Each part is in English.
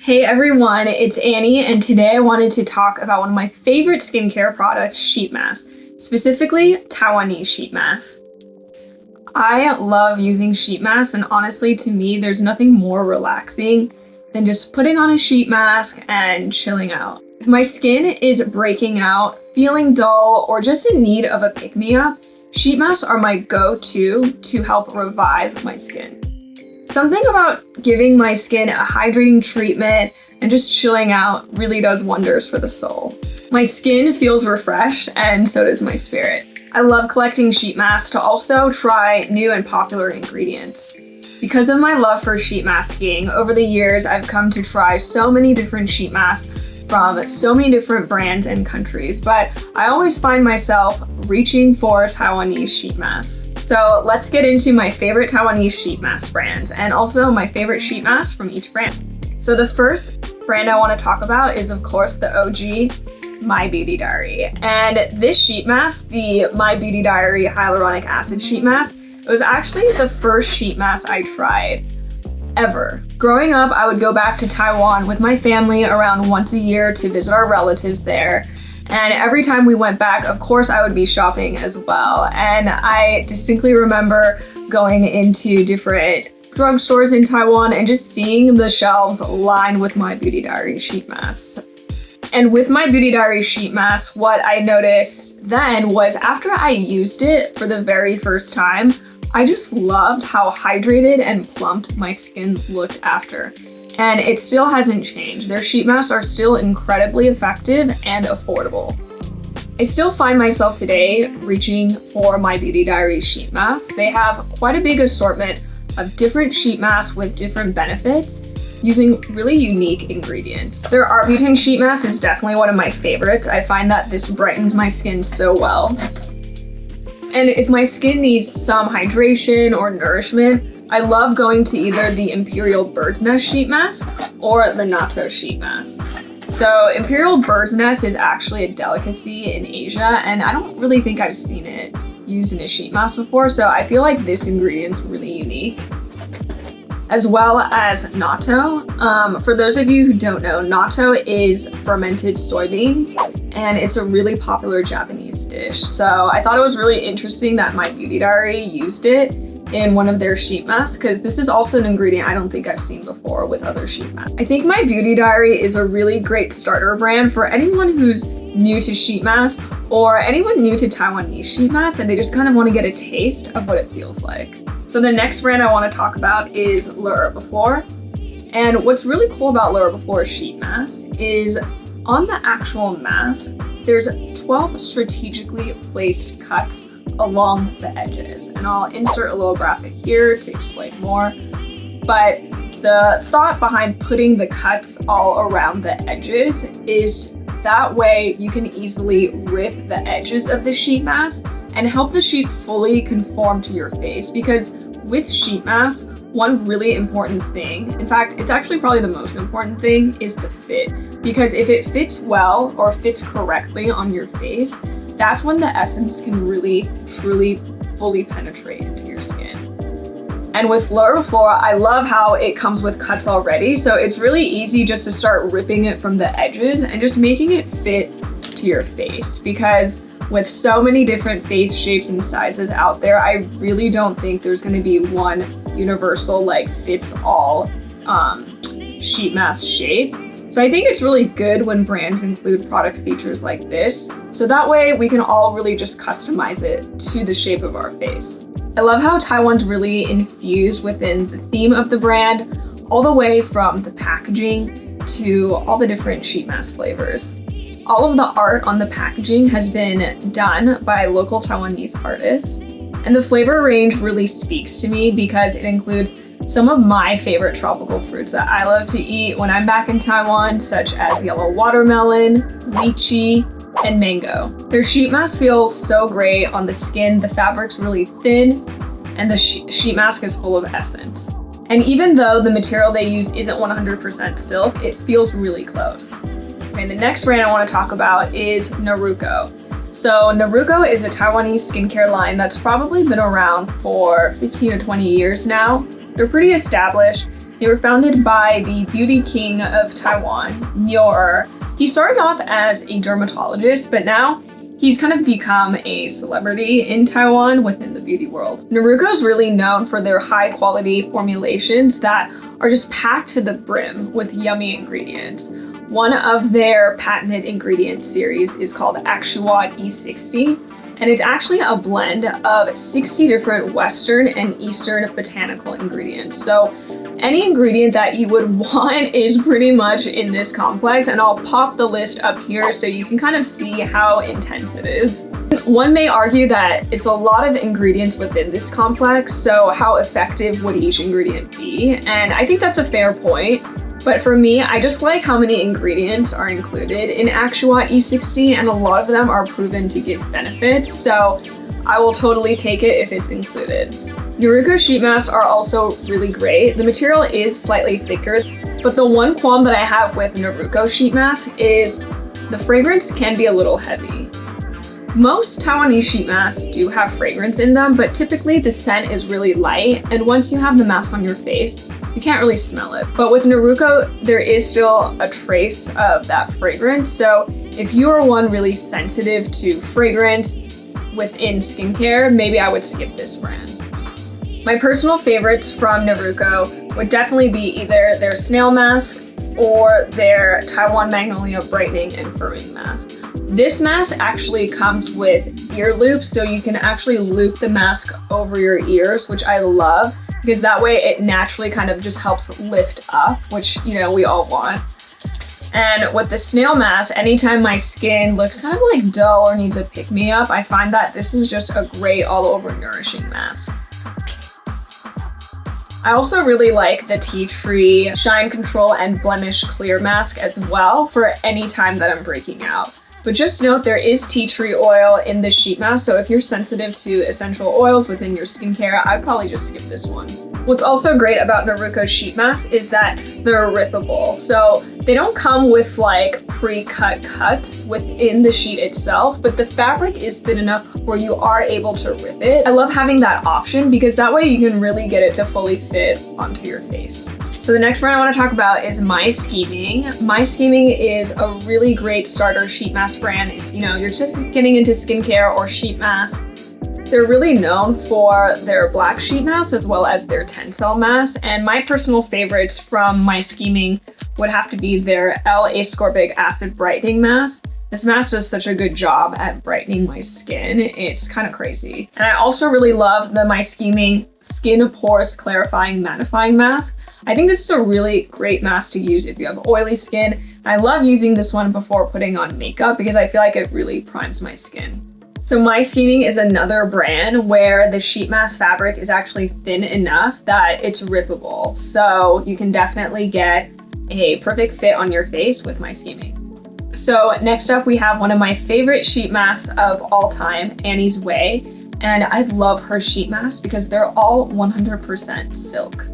Hey everyone, it's Annie, and today I wanted to talk about one of my favorite skincare products, sheet masks, specifically Taiwanese sheet masks. I love using sheet masks, and honestly, to me, there's nothing more relaxing than just putting on a sheet mask and chilling out. If my skin is breaking out, feeling dull, or just in need of a pick-me-up, sheet masks are my go-to to help revive my skin. Something about giving my skin a hydrating treatment and just chilling out really does wonders for the soul. My skin feels refreshed, and so does my spirit. I love collecting sheet masks to also try new and popular ingredients. Because of my love for sheet masking, over the years I've come to try so many different sheet masks from so many different brands and countries, but I always find myself reaching for Taiwanese sheet masks. So let's get into my favorite Taiwanese sheet mask brands and also my favorite sheet masks from each brand. So the first brand I want to talk about is of course the OG My Beauty Diary. And this sheet mask, the My Beauty Diary Hyaluronic Acid Sheet Mask, it was actually the first sheet mask I tried ever. Growing up, I would go back to Taiwan with my family around once a year to visit our relatives there. And every time we went back, of course, I would be shopping as well. And I distinctly remember going into different drugstores in Taiwan and just seeing the shelves lined with My Beauty Diary sheet masks. And with My Beauty Diary sheet mask, what I noticed then was after I used it for the very first time, I just loved how hydrated and plumped my skin looked after. And it still hasn't changed. Their sheet masks are still incredibly effective and affordable. I still find myself today reaching for My Beauty Diary sheet masks. They have quite a big assortment of different sheet masks with different benefits using really unique ingredients. Their Arbutin sheet mask is definitely one of my favorites. I find that this brightens my skin so well. And if my skin needs some hydration or nourishment, I love going to either the Imperial Bird's Nest sheet mask or the Natto sheet mask. So Imperial Bird's Nest is actually a delicacy in Asia, and I don't really think I've seen it used in a sheet mask before, so I feel like this ingredient's really unique. As well as natto. For those of you who don't know, natto is fermented soybeans, and it's a really popular Japanese dish. So I thought it was really interesting that My Beauty Diary used it in one of their sheet masks, because this is also an ingredient I don't think I've seen before with other sheet masks. I think My Beauty Diary is a really great starter brand for anyone who's new to sheet masks or anyone new to Taiwanese sheet masks and they just kind of want to get a taste of what it feels like. So the next brand I want to talk about is Lovemore. And what's really cool about Lovemore sheet masks is on the actual mask, there's 12 strategically placed cuts along the edges. And I'll insert a little graphic here to explain more. But the thought behind putting the cuts all around the edges is that way you can easily rip the edges of the sheet mask and help the sheet fully conform to your face, because with sheet masks, one really important thing, in fact, it's actually probably the most important thing, is the fit. Because if it fits well or fits correctly on your face, that's when the essence can really, truly, fully penetrate into your skin. And with Lovemore, I love how it comes with cuts already, so it's really easy just to start ripping it from the edges and just making it fit to your face, because with so many different face shapes and sizes out there, I really don't think there's going to be one universal fits all sheet mask shape. So I think it's really good when brands include product features like this, so that way we can all really just customize it to the shape of our face. I love how Taiwan's really infused within the theme of the brand, all the way from the packaging to all the different sheet mask flavors. All of the art on the packaging has been done by local Taiwanese artists, and the flavor range really speaks to me because it includes some of my favorite tropical fruits that I love to eat when I'm back in Taiwan, such as yellow watermelon, lychee, and mango. Their sheet mask feels so great on the skin, the fabric's really thin, and the sheet mask is full of essence. And even though the material they use isn't 100% silk, it feels really close. Okay, the next brand I want to talk about is Naruko. So Naruko is a Taiwanese skincare line that's probably been around for 15 to 20 years now. They're pretty established, They were founded by the beauty king of Taiwan, Nour. He started off as a dermatologist, but now he's kind of become a celebrity in Taiwan within the beauty world. Naruko is really known for their high quality formulations that are just packed to the brim with yummy ingredients. One of their patented ingredient series is called Actuat E60, and it's actually a blend of 60 different Western and Eastern botanical ingredients. So any ingredient that you would want is pretty much in this complex, and I'll pop the list up here so you can kind of see how intense it is. One may argue that it's a lot of ingredients within this complex, so how effective would each ingredient be? And I think that's a fair point. But for me, I just like how many ingredients are included in Actuat E60, and a lot of them are proven to give benefits, so I will totally take it if it's included. Naruko sheet masks are also really great. The material is slightly thicker, but the one qualm that I have with Naruko sheet masks is the fragrance can be a little heavy. Most Taiwanese sheet masks do have fragrance in them, but typically the scent is really light, and once you have the mask on your face, you can't really smell it. But with Naruko, there is still a trace of that fragrance, so if you are one really sensitive to fragrance within skincare, maybe I would skip this brand. My personal favorites from Naruko would definitely be either their Snail mask or their Taiwan Magnolia Brightening and Firming mask. This mask actually comes with ear loops, so you can actually loop the mask over your ears, which I love, because that way it naturally kind of just helps lift up, which, you know, we all want. And with the Snail mask, anytime my skin looks kind of like dull or needs a pick-me-up, I find that this is just a great all-over nourishing mask. I also really like the Tea Tree Shine Control and Blemish Clear Mask as well for any time that I'm breaking out. But just note there is tea tree oil in this sheet mask, so if you're sensitive to essential oils within your skincare, I'd probably just skip this one. What's also great about Naruko sheet masks is that they're rippable. So they don't come with like pre-cut cuts within the sheet itself, but the fabric is thin enough where you are able to rip it. I love having that option because that way you can really get it to fully fit onto your face. So the next brand I want to talk about is My Scheming. My Scheming is a really great starter sheet mask brand if you're just getting into skincare or sheet masks. They're really known for their black sheet masks as well as their Tencel masks, and my personal favorites from My Scheming would have to be their L-Ascorbic Acid Brightening Mask. This mask does such a good job at brightening my skin, it's kind of crazy. And I also really love the My Scheming Skin Pores Clarifying Mattifying Mask. I think this is a really great mask to use if you have oily skin. I love using this one before putting on makeup because I feel like it really primes my skin. So My Scheming is another brand where the sheet mask fabric is actually thin enough that it's rippable. So you can definitely get a perfect fit on your face with My Scheming. So next up we have one of my favorite sheet masks of all time, Annie's Way. And I love her sheet masks because they're all 100% silk.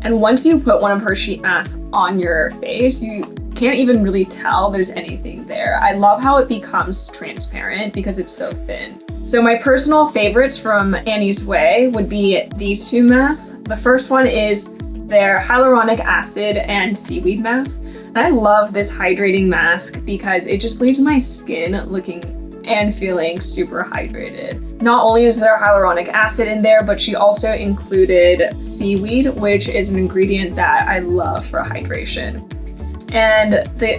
And once you put one of her sheet masks on your face, you can't even really tell there's anything there. I love how it becomes transparent because it's so thin. So my personal favorites from Annie's Way would be these two masks. The first one is their Hyaluronic Acid and Seaweed Mask. And I love this hydrating mask because it just leaves my skin looking and feeling super hydrated. Not only is there hyaluronic acid in there, but she also included seaweed, which is an ingredient that I love for hydration. And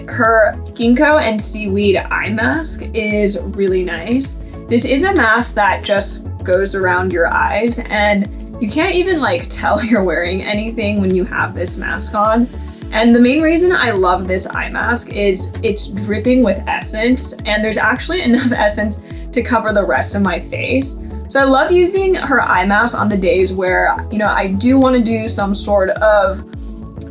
her ginkgo and seaweed eye mask is really nice. This is a mask that just goes around your eyes, and you can't even tell you're wearing anything when you have this mask on. And the main reason I love this eye mask is it's dripping with essence, and there's actually enough essence to cover the rest of my face. So I love using her eye mask on the days where, I do want to do some sort of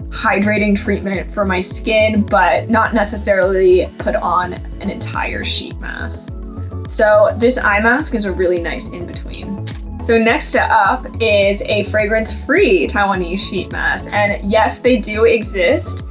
hydrating treatment for my skin, but not necessarily put on an entire sheet mask. So this eye mask is a really nice in-between. So next up is a fragrance-free Taiwanese sheet mask. And yes, they do exist.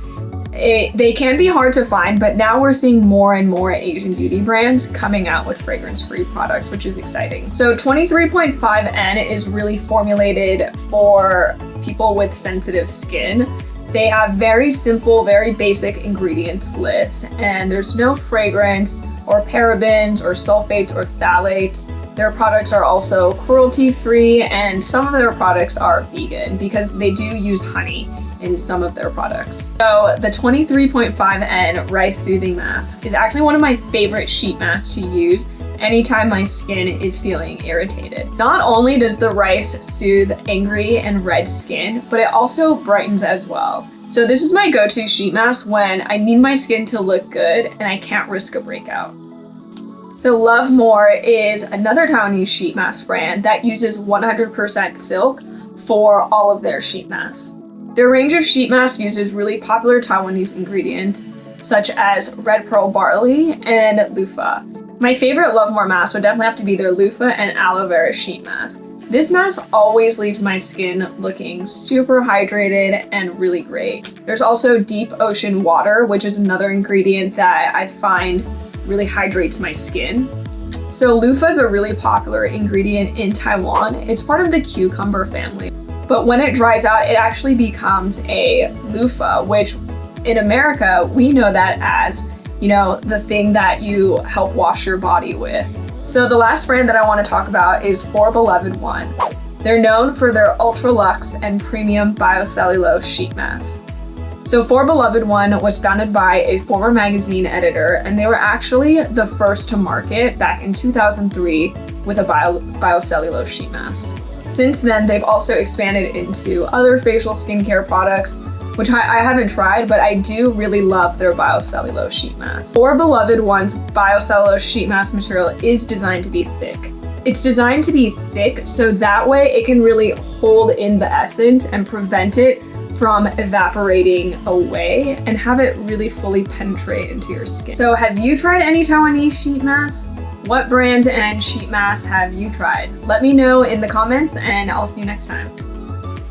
They can be hard to find, but now we're seeing more and more Asian beauty brands coming out with fragrance-free products, which is exciting. So 23.5N is really formulated for people with sensitive skin. They have very simple, very basic ingredients list, and there's no fragrance or parabens or sulfates or phthalates. Their products are also cruelty-free, and some of their products are vegan because they do use honey in some of their products. So the 23.5N Rice Soothing Mask is actually one of my favorite sheet masks to use anytime my skin is feeling irritated. Not only does the rice soothe angry and red skin, but it also brightens as well. So this is my go-to sheet mask when I need my skin to look good and I can't risk a breakout. So Lovemore is another Taiwanese sheet mask brand that uses 100% silk for all of their sheet masks. Their range of sheet masks uses really popular Taiwanese ingredients such as red pearl barley and loofah. My favorite Lovemore mask would definitely have to be their loofah and aloe vera sheet mask. This mask always leaves my skin looking super hydrated and really great. There's also deep ocean water, which is another ingredient that I find really hydrates my skin. So loofah is a really popular ingredient in Taiwan. It's part of the cucumber family. But when it dries out, it actually becomes a loofah, which in America, we know that as, you know, the thing that you help wash your body with. So the last brand that I want to talk about is For Beloved One. They're known for their ultra luxe and premium biocellulose sheet masks. So For Beloved One was founded by a former magazine editor, and they were actually the first to market back in 2003 with a biocellulose sheet mask. Since then, they've also expanded into other facial skincare products, which I haven't tried, but I do really love their biocellulose sheet mask. For Beloved One's biocellulose sheet mask material is designed to be thick. It's designed to be thick so that way it can really hold in the essence and prevent it from evaporating away and have it really fully penetrate into your skin. So have you tried any Taiwanese sheet masks? What brands and sheet masks have you tried? Let me know in the comments and I'll see you next time.